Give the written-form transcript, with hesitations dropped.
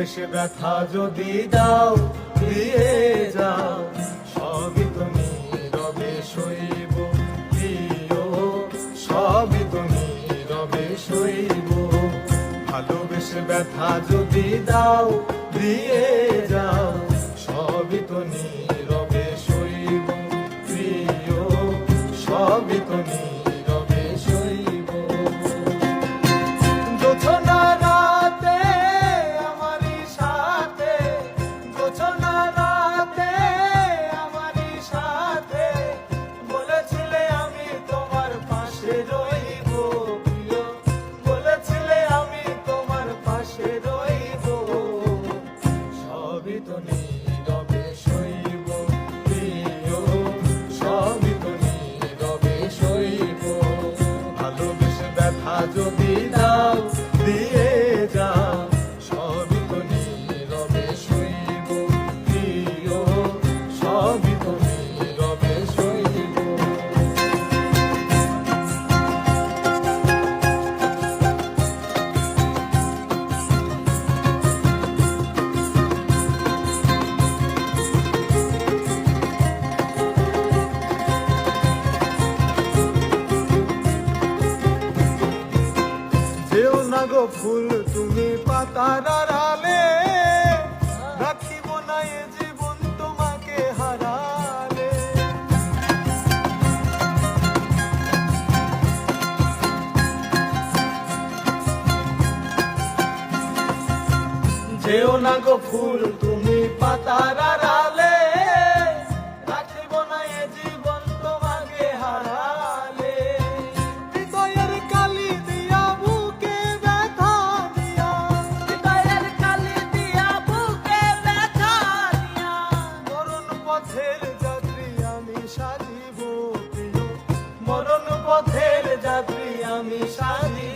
ভালোবেসে ব্যথা যদি দাও দিয়ে যাও, সবই তো নীরবে সইব প্রিয়, সবই তো নীরবে সইব। ভালোবেসে ব্যথা যদি দাও দিয়ে যাও, সবই তো নীরবে সইব প্রিয়, সবই তো নীরবে সইব। জোছনা রাতে আমারই সাথে, জোছনা রাতে আমারই সাথে বলেছিলে আমি তোমার পাশে রইব প্রিয়, বলেছিলে আমি তোমার পাশে রইব। সবই তো নীরবে সইব প্রিয়, সবই তো নীরবে সইব। ভালোবেসে ব্যথা যদি দাও দিয়ে যাও, সবই তো নীরবে সইব প্রিয়, সবই তো নীরবে সইব। যেও না গো ফুল তুমি পাতার আড়ালে, রাখিব না এ জীবন তোমাকে হারালে। যেও না গো ফুল তুমি পাতার আড়ালে, রাখিব না এ জীবন তোমাকে হারালে। হৃদয়ের কালি দিয়া বুকে ব্যথা দিয়া, হৃদয়ের কালি দিয়া বুকে ব্যথা দিয়া মরণ পথের যাত্রী আমি সাজিব প্রিয়, মরণ পথের যাত্রী আমি সাজিব।